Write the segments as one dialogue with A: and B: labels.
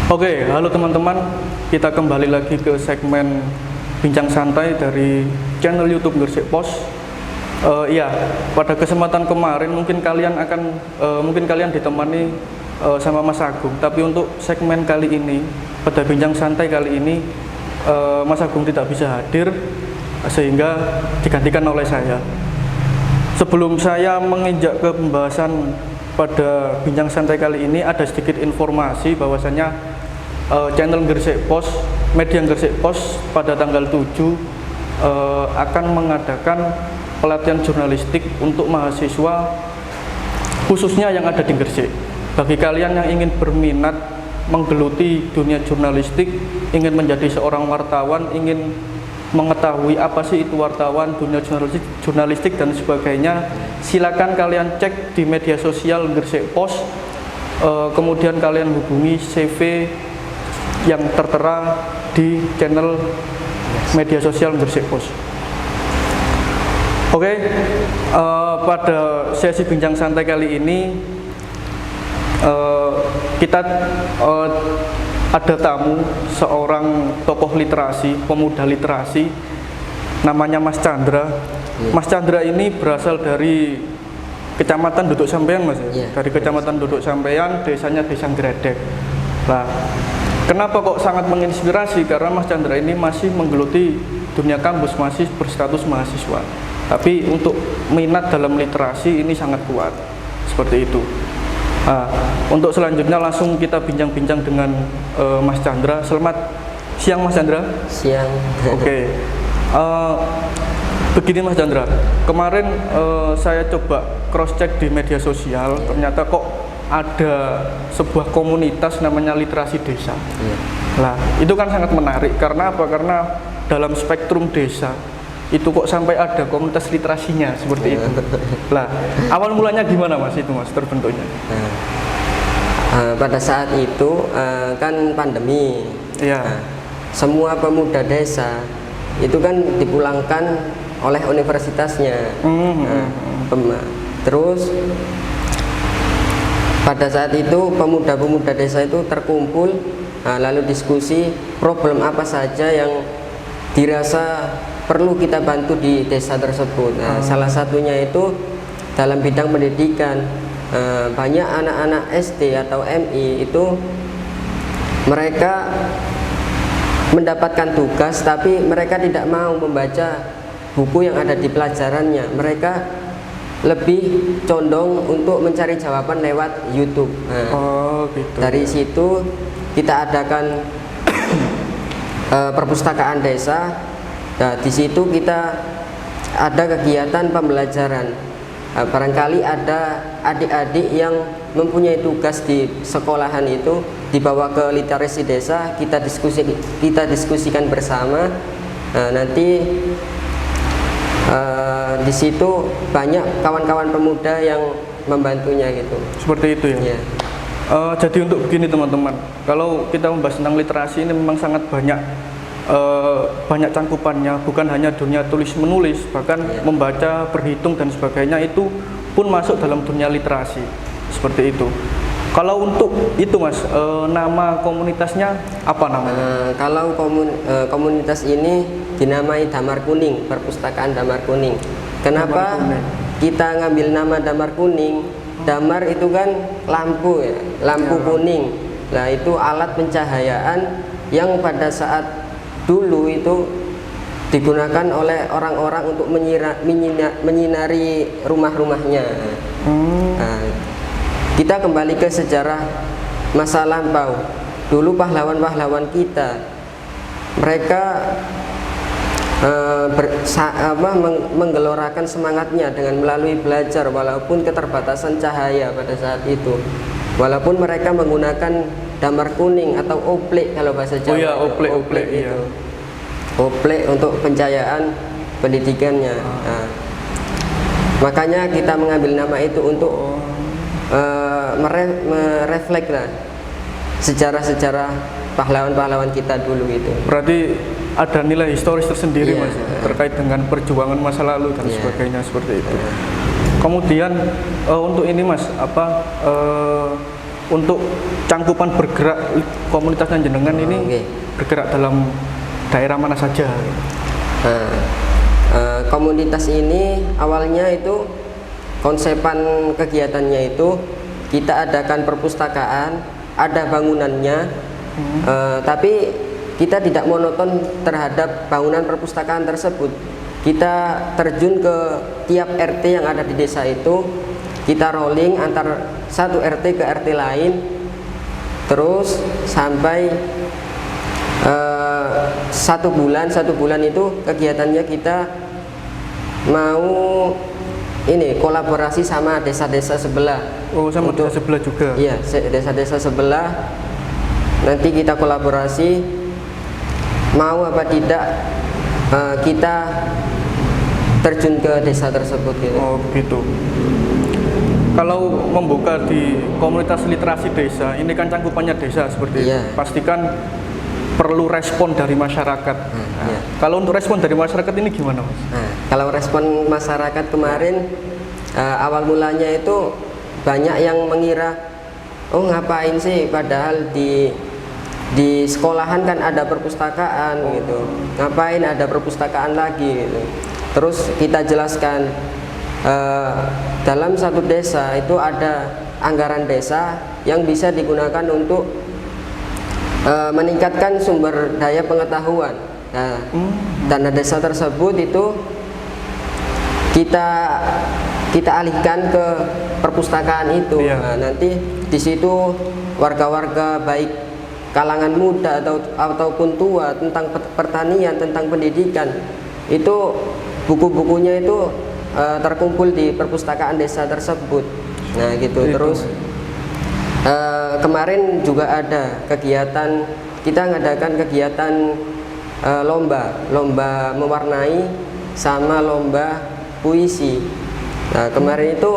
A: Oke, halo teman-teman. Kita kembali lagi ke segmen Bincang Santai dari channel YouTube Gresik Pos. Iya, pada kesempatan kemarin mungkin kalian ditemani sama Mas Agung. Tapi untuk segmen kali ini, pada Bincang Santai kali ini, Mas Agung tidak bisa hadir, sehingga digantikan oleh saya. Sebelum saya menginjak ke pembahasan pada Bincang Santai kali ini, ada sedikit informasi bahwasanya channel Gresik Pos, media Gresik Pos pada tanggal 7 akan mengadakan pelatihan jurnalistik untuk mahasiswa khususnya yang ada di Gresik. Bagi kalian yang ingin berminat menggeluti dunia jurnalistik, ingin menjadi seorang wartawan, ingin mengetahui apa sih itu wartawan, dunia jurnalistik dan sebagainya, silakan kalian cek di media sosial Gresik Pos. Kemudian kalian hubungi CV yang tertera di channel media sosial Gresik Pos. Oke, pada sesi bincang santai kali ini kita ada tamu, seorang tokoh literasi, pemuda literasi, namanya Mas Chandra. Mas Chandra ini berasal dari Kecamatan Duduk Sampean, Mas. Dari Kecamatan Duduk Sampean, desanya Desa Gredek. Nah, kenapa kok sangat menginspirasi? Karena Mas Chandra ini masih menggeluti dunia kampus, masih berstatus mahasiswa. Tapi untuk minat dalam literasi ini sangat kuat, seperti itu. Nah, untuk selanjutnya langsung kita bincang-bincang dengan Mas Chandra. Selamat siang, Mas Chandra.
B: Siang.
A: Oke. Begini Mas Chandra, kemarin saya coba cross-check di media sosial, ternyata kok ada sebuah komunitas namanya literasi desa. Nah, itu kan sangat menarik. Karena apa? Karena dalam spektrum desa itu kok sampai ada komunitas literasinya seperti itu. Lah, awal mulanya gimana Mas itu Mas terbentuknya?
B: Pada saat itu kan pandemi. Semua pemuda desa itu kan dipulangkan oleh universitasnya. Terus pada saat itu pemuda-pemuda desa itu terkumpul, lalu diskusi problem apa saja yang dirasa perlu kita bantu di desa tersebut. Salah satunya itu dalam bidang pendidikan. Banyak anak-anak SD atau MI itu mereka mendapatkan tugas tapi mereka tidak mau membaca buku yang ada di pelajarannya. Mereka lebih condong untuk mencari jawaban lewat YouTube.
A: Gitu.
B: Dari situ kita adakan perpustakaan desa. Nah, di situ kita ada kegiatan pembelajaran. Barangkali ada adik-adik yang mempunyai tugas di sekolahan itu dibawa ke literasi desa, kita diskusikan bersama. Nanti di situ banyak kawan-kawan pemuda yang membantunya gitu.
A: Seperti itu ya. Jadi untuk begini teman-teman, kalau kita membahas tentang literasi ini memang sangat banyak cangkupannya, bukan hanya dunia tulis menulis, bahkan membaca, berhitung dan sebagainya itu pun masuk dalam dunia literasi. Seperti itu. Kalau untuk itu Mas, nama komunitasnya apa namanya?
B: Kalau komunitas ini dinamai Damar Kuning, Perpustakaan Damar Kuning. Kenapa kita ngambil nama Damar Kuning? Damar itu kan lampu ya, lampu kuning. Nah, itu alat pencahayaan yang pada saat dulu itu digunakan oleh orang-orang untuk menyinari rumah-rumahnya. Nah, kita kembali ke sejarah masa lampau. Dulu pahlawan-pahlawan kita, mereka menggelorakan semangatnya dengan melalui belajar walaupun keterbatasan cahaya pada saat itu. Walaupun mereka menggunakan damar kuning atau oplek kalau bahasa Jawa.
A: Oplek itu.
B: Oplek untuk pencahayaan pendidikannya. Nah, makanya kita mengambil nama itu untuk mereflek lah sejarah-sejarah pahlawan-pahlawan kita dulu itu.
A: Berarti ada nilai historis tersendiri Mas terkait dengan perjuangan masa lalu dan sebagainya seperti itu. Kemudian untuk ini Mas, untuk cangkupan bergerak komunitasnya jenengan ini
B: Oke.
A: bergerak dalam daerah mana saja?
B: Nah, komunitas ini awalnya itu konsepan kegiatannya itu kita adakan perpustakaan, ada bangunannya, tapi kita tidak monoton terhadap bangunan perpustakaan tersebut. Kita terjun ke tiap RT yang ada di desa itu, kita rolling antar satu RT ke RT lain, terus sampai 1 bulan itu kegiatannya kita mau ini kolaborasi sama desa-desa sebelah.
A: Oh, sama
B: untuk
A: desa sebelah juga.
B: Iya, desa-desa sebelah. Nanti kita kolaborasi, mau apa tidak kita terjun ke desa tersebut gitu.
A: Oh, begitu. Kalau membuka di komunitas literasi desa, ini kan cangkupannya desa seperti itu.
B: Iya.
A: Pastikan perlu respon dari masyarakat. Nah,
B: iya.
A: Kalau untuk respon dari masyarakat ini gimana, Mas?
B: Nah, kalau respon masyarakat kemarin awal mulanya itu banyak yang mengira, oh ngapain sih, padahal di sekolahan kan ada perpustakaan gitu, ngapain ada perpustakaan lagi gitu. Terus kita jelaskan dalam satu desa itu ada anggaran desa yang bisa digunakan untuk meningkatkan sumber daya pengetahuan. Nah, dana desa tersebut itu kita alihkan ke perpustakaan itu.
A: Iya.
B: Nah, nanti di situ warga-warga baik kalangan muda ataupun tua tentang pertanian, tentang pendidikan, itu buku-bukunya itu terkumpul di perpustakaan desa tersebut. Nah, gitu. Terus kemarin juga ada kegiatan, kita ngadakan kegiatan lomba mewarnai sama lomba puisi. Nah, kemarin itu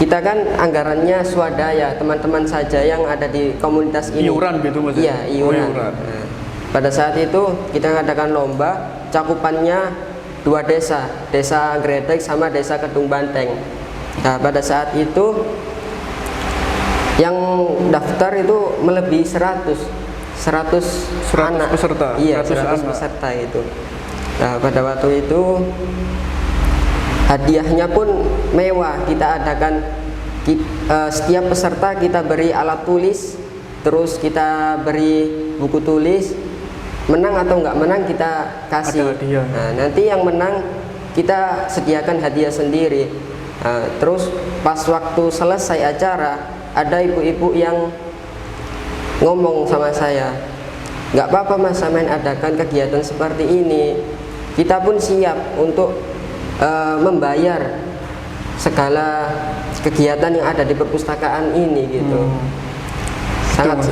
B: kita kan anggarannya swadaya, teman-teman saja yang ada di komunitas ini.
A: Iuran gitu, Mas?
B: Iya, iuran.
A: Iuran.
B: Nah, pada saat itu kita ngadakan lomba, cakupannya 2 desa, desa Gredek sama desa Kedung Banteng. Nah, pada saat itu yang daftar itu melebihi 100 anak
A: peserta.
B: Iya,
A: 100
B: 100
A: anak.
B: peserta itu. Nah, pada waktu itu hadiahnya pun mewah. Kita adakan setiap peserta kita beri alat tulis, terus kita beri buku tulis. Menang atau enggak menang kita kasih.
A: Ada hadiah.
B: Nah, nanti yang menang kita sediakan hadiah sendiri. Nah, terus pas waktu selesai acara, ada ibu-ibu yang ngomong sama saya, nggak apa-apa Mas Samen adakan kegiatan seperti ini, kita pun siap untuk membayar segala kegiatan yang ada di perpustakaan ini gitu. Sangat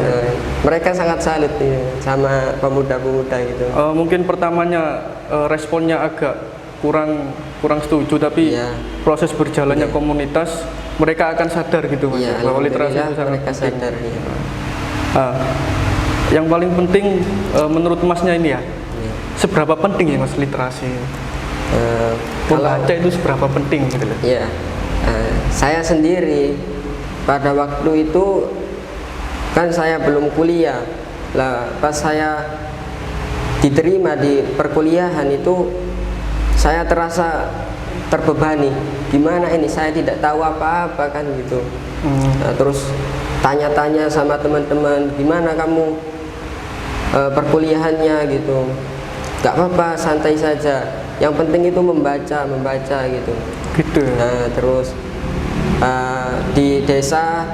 B: mereka sangat salut ya, sama pemuda-pemuda gitu.
A: Mungkin pertamanya responnya agak kurang setuju, tapi
B: Iya.
A: proses berjalannya komunitas mereka akan sadar gitu, Mas,
B: Iya,
A: bahwa literasi itu
B: alhamdulillah
A: sangat
B: mereka
A: penting.
B: sadar ya.
A: Yang paling penting menurut Masnya ini ya,
B: Iya.
A: seberapa penting ya Mas literasi?
B: Kalau
A: Membaca itu seberapa penting gitu loh.
B: ya, saya sendiri pada waktu itu kan saya belum kuliah lah, pas saya diterima di perkuliahan itu saya terasa terbebani, gimana ini saya tidak tahu apa-apa kan gitu. Nah, terus tanya-tanya sama teman-teman, gimana kamu perkuliahannya gitu. Gak apa-apa, santai saja, yang penting itu membaca gitu.
A: Gitu.
B: Nah, terus di desa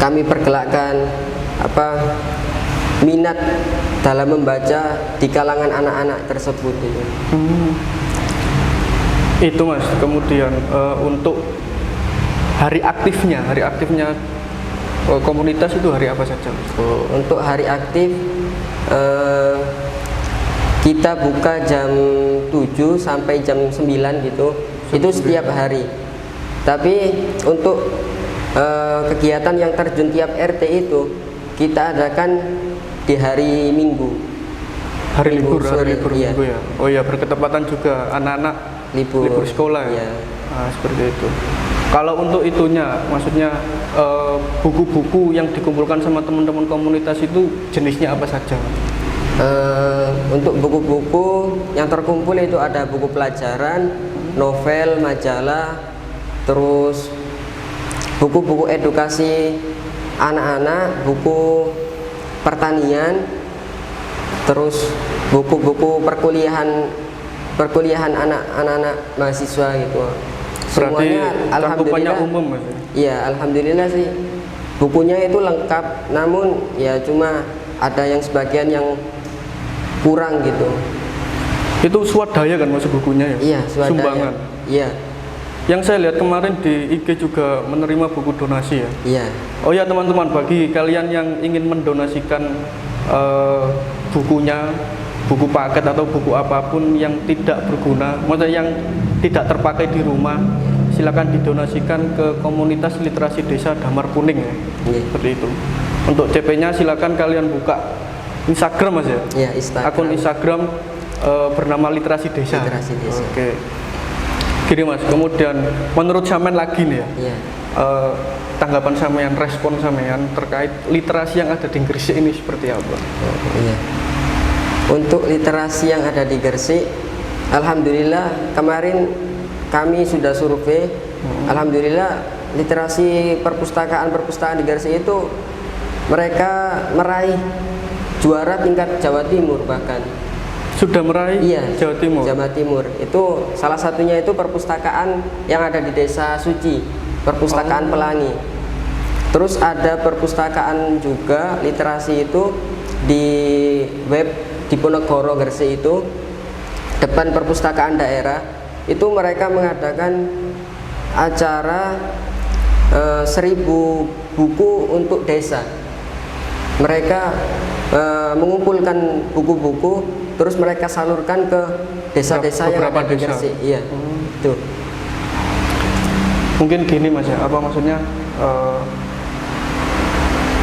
B: kami pergelakkan minat dalam membaca di kalangan anak-anak tersebut itu.
A: Itu Mas. Kemudian untuk hari aktifnya komunitas itu hari apa saja, Mas?
B: Untuk hari aktif kita buka jam 7 sampai jam 9 gitu. Itu setiap hari. Tapi untuk kegiatan yang terjun tiap RT itu kita adakan di hari Minggu.
A: Hari libur
B: iya.
A: Minggu ya. Oh ya, berketepatan juga anak-anak libur sekolah ya.
B: Iya.
A: Seperti itu. Kalau untuk itunya, maksudnya buku-buku yang dikumpulkan sama teman-teman komunitas itu jenisnya apa saja?
B: Untuk buku-buku yang terkumpul itu ada buku pelajaran, novel, majalah, terus buku-buku edukasi anak-anak, buku pertanian, terus buku-buku perkuliahan anak-anak mahasiswa gitu.
A: Berarti
B: Semuanya
A: cakupannya
B: alhamdulillah
A: umum Mas?
B: iya, alhamdulillah sih bukunya itu lengkap, namun ya cuma ada yang sebagian yang kurang gitu.
A: Itu swadaya kan masuk bukunya ya?
B: Iya, swadaya.
A: Sumbangan.
B: Iya.
A: Yang saya lihat kemarin di IG juga menerima buku donasi ya.
B: Iya.
A: Oh ya teman-teman, bagi kalian yang ingin mendonasikan bukunya, buku paket atau buku apapun yang tidak berguna, maksudnya yang tidak terpakai di rumah, silakan didonasikan ke komunitas literasi desa Damar Kuning ya.
B: Iya.
A: Seperti itu. Untuk CP-nya silakan kalian buka Instagram Mas ya.
B: Iya, Instagram.
A: Akun Instagram bernama Literasi Desa.
B: Literasi Desa.
A: Oke. Gini Mas, kemudian menurut sampean lagi nih ya.
B: Iya.
A: Tanggapan sampean, respon sampean terkait literasi yang ada di Gresik ini seperti apa?
B: Iya. Untuk literasi yang ada di Gresik, alhamdulillah kemarin kami sudah survei. Alhamdulillah literasi perpustakaan di Gresik itu mereka meraih juara tingkat Jawa Timur bahkan.
A: Sudah meraih Jawa Timur.
B: Jawa Timur. Itu salah satunya itu perpustakaan yang ada di Desa Suci, Perpustakaan Pelangi. Terus ada perpustakaan juga literasi itu di web Diponegoro Gresik itu, depan perpustakaan daerah itu mereka mengadakan acara 1000 buku untuk desa. Mereka mengumpulkan buku-buku, terus mereka salurkan ke desa-desa yang ada di Gresik. Iya, itu.
A: Mungkin gini Mas ya, apa maksudnya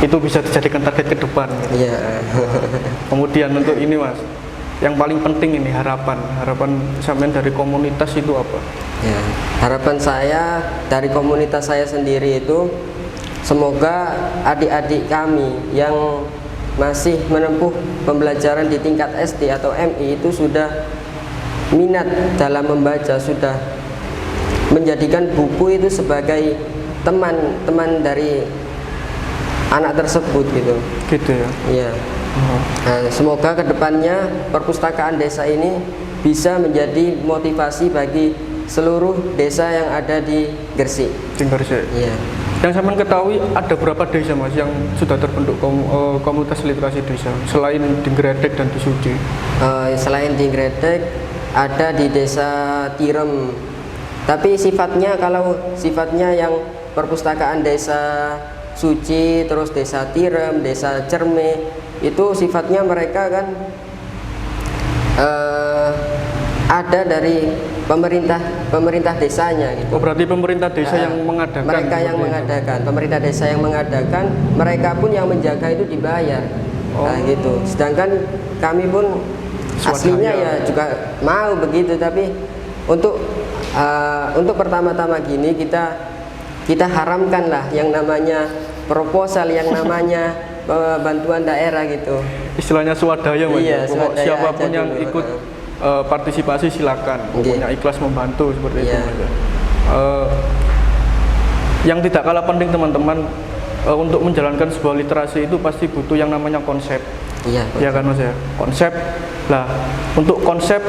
A: itu bisa dijadikan target ke depan. Gitu.
B: Iya.
A: Kemudian untuk ini Mas, yang paling penting ini harapan sampean dari komunitas itu apa?
B: Ya, harapan saya dari komunitas saya sendiri itu semoga adik-adik kami yang masih menempuh pembelajaran di tingkat SD atau MI itu sudah minat dalam membaca, sudah menjadikan buku itu sebagai teman-teman dari anak tersebut gitu.
A: Gitu ya.
B: Iya. Nah, semoga kedepannya perpustakaan desa ini bisa menjadi motivasi bagi seluruh desa yang ada di Gresik.
A: Di Gresik.
B: Iya.
A: Yang sampean ketahui ada berapa desa Mas yang sudah terbentuk komunitas literasi desa selain di Gredek dan di Suci?
B: Selain di Gredek ada di Desa Tirem. Tapi kalau sifatnya yang perpustakaan Desa Suci, terus Desa Tirem, Desa Cerme, itu sifatnya mereka kan ada dari pemerintah desanya gitu.
A: Oh, berarti pemerintah desa yang mengadakan.
B: Mereka yang mengadakan, pemerintah desa yang mengadakan, mereka pun yang menjaga itu dibayar. Nah, gitu. Sedangkan kami pun aslinya ya juga mau begitu, tapi untuk pertama-tama gini kita haramkan lah yang namanya proposal, yang namanya bantuan daerah gitu.
A: Istilahnya swadaya Mas.
B: Iya, swadaya
A: siapapun yang
B: dulu.
A: ikut partisipasi silakan, pokoknya ikhlas membantu seperti itu. Yang tidak kalah penting teman-teman, untuk menjalankan sebuah literasi itu pasti butuh yang namanya konsep.
B: Iya,
A: ya kan Mas ya, konsep. Lah, untuk konsep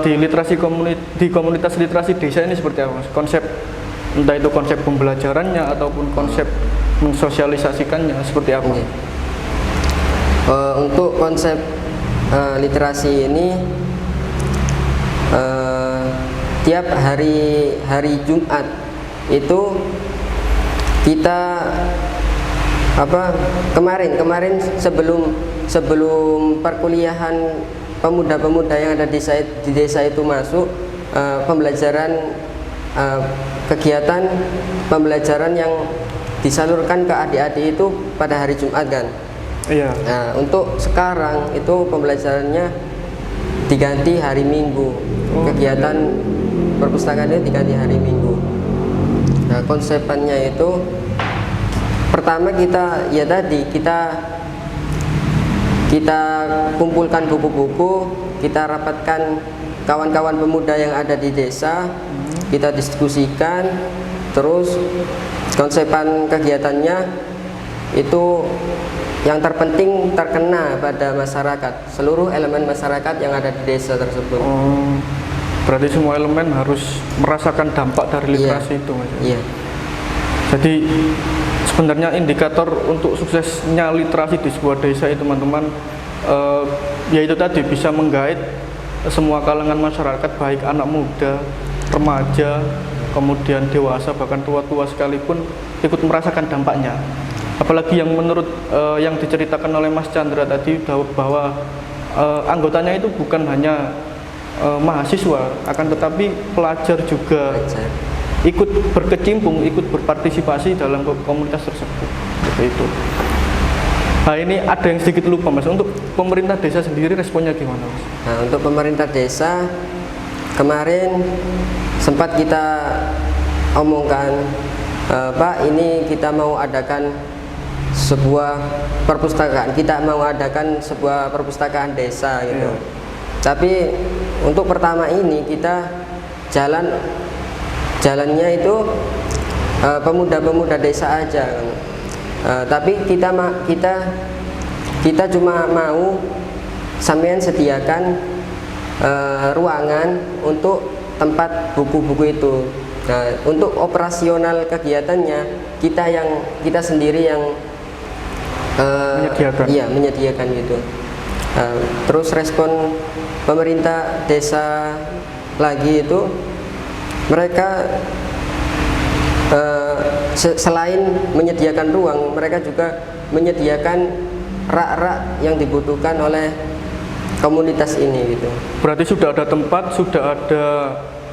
A: di komunitas literasi desa ini seperti apa Mas? Konsep, entah itu konsep pembelajarannya ataupun konsep mensosialisasikannya seperti apa?
B: Untuk konsep literasi ini tiap hari Jumat itu kita kemarin sebelum perkuliahan pemuda-pemuda yang ada di desa itu masuk, pembelajaran kegiatan pembelajaran yang disalurkan ke adik-adik itu pada hari Jumat kan.
A: Iya.
B: Nah, untuk sekarang itu pembelajarannya diganti hari Minggu. Kegiatan perpustakaan itu diganti hari Minggu. Nah, konsepannya itu pertama kita kumpulkan buku-buku, kita rapatkan kawan-kawan pemuda yang ada di desa, kita diskusikan, terus konsepan kegiatannya itu yang terpenting terkena pada masyarakat, seluruh elemen masyarakat yang ada di desa tersebut.
A: Berarti semua elemen harus merasakan dampak dari literasi itu, Mas.
B: Iya.
A: Jadi sebenarnya indikator untuk suksesnya literasi di sebuah desa itu, teman-teman, yaitu tadi bisa menggait semua kalangan masyarakat, baik anak muda, remaja, kemudian dewasa, bahkan tua-tua sekalipun ikut merasakan dampaknya. Apalagi yang menurut yang diceritakan oleh Mas Chandra tadi, bahwa anggotanya itu bukan hanya mahasiswa, akan tetapi pelajar juga ikut berkecimpung, ikut berpartisipasi dalam komunitas tersebut. Seperti itu. Nah, ini ada yang sedikit lupa, Mas. Untuk pemerintah desa sendiri responnya gimana, Mas?
B: Nah, untuk pemerintah desa kemarin sempat kita omongkan, Pak, ini kita mau adakan sebuah perpustakaan, kita mau adakan sebuah perpustakaan desa gitu. Tapi untuk pertama ini kita jalannya itu pemuda-pemuda desa aja. Tapi kita cuma mau sampean sediakan ruangan untuk tempat buku-buku itu. Nah, untuk operasional kegiatannya kita sendiri yang menyediakan gitu. Terus respon pemerintah desa lagi itu, mereka selain menyediakan ruang, mereka juga menyediakan rak-rak yang dibutuhkan oleh komunitas ini gitu.
A: Berarti sudah ada tempat, sudah ada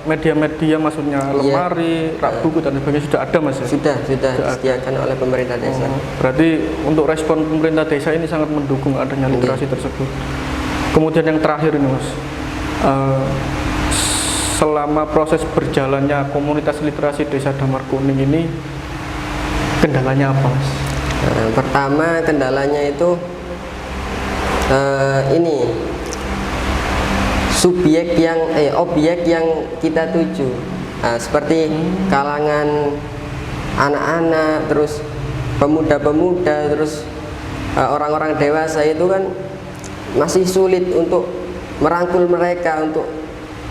A: media-media, maksudnya lemari, rak buku dan sebagainya sudah ada, Mas?
B: Sudah disediakan oleh pemerintah desa.
A: Berarti untuk respon pemerintah desa ini sangat mendukung adanya literasi tersebut. Kemudian yang terakhir ini, Mas, selama proses berjalannya komunitas literasi Desa Damar Kuning ini, kendalanya apa, Mas?
B: Pertama kendalanya itu ini objek yang kita tuju, seperti kalangan anak-anak, terus pemuda-pemuda, terus orang-orang dewasa itu kan masih sulit untuk merangkul mereka untuk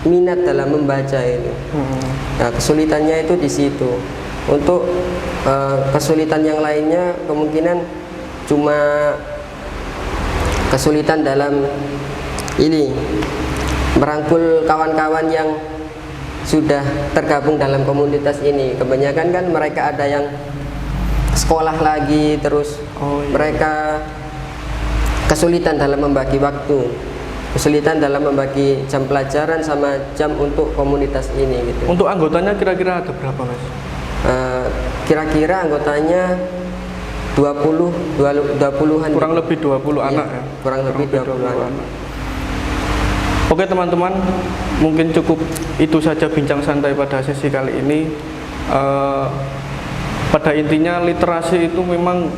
B: minat dalam membaca itu. Nah, kesulitannya itu di situ. Untuk kesulitan yang lainnya kemungkinan cuma kesulitan dalam ini merangkul kawan-kawan yang sudah tergabung dalam komunitas ini. Kebanyakan kan mereka ada yang sekolah lagi, terus mereka kesulitan dalam membagi waktu, kesulitan dalam membagi jam pelajaran sama jam untuk komunitas ini gitu.
A: Untuk anggotanya kira-kira ada berapa, Mas?
B: Kira-kira anggotanya 20-an.
A: Kurang lebih 20 anak ya?
B: Kurang lebih 20 anak.
A: Oke teman-teman, mungkin cukup itu saja bincang santai pada sesi kali ini. Pada intinya literasi itu memang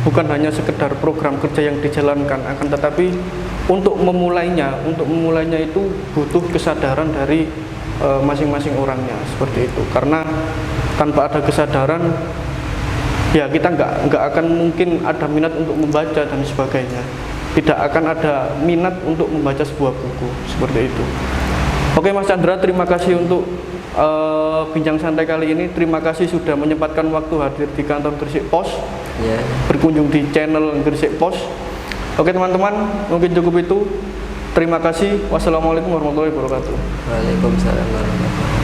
A: bukan hanya sekedar program kerja yang dijalankan, akan tetapi untuk memulainya itu butuh kesadaran dari masing-masing orangnya, seperti itu. Karena tanpa ada kesadaran, ya kita nggak akan mungkin ada minat untuk membaca dan sebagainya. Tidak akan ada minat untuk membaca sebuah buku, seperti itu. Oke Mas Chandra, terima kasih untuk bincang santai kali ini. Terima kasih sudah menyempatkan waktu hadir di kantor Gresik Pos, berkunjung di channel Gresik Pos. Oke teman-teman, mungkin cukup itu. Terima kasih. Wassalamualaikum warahmatullahi wabarakatuh.
B: Waalaikumsalam warahmatullahi wabarakatuh.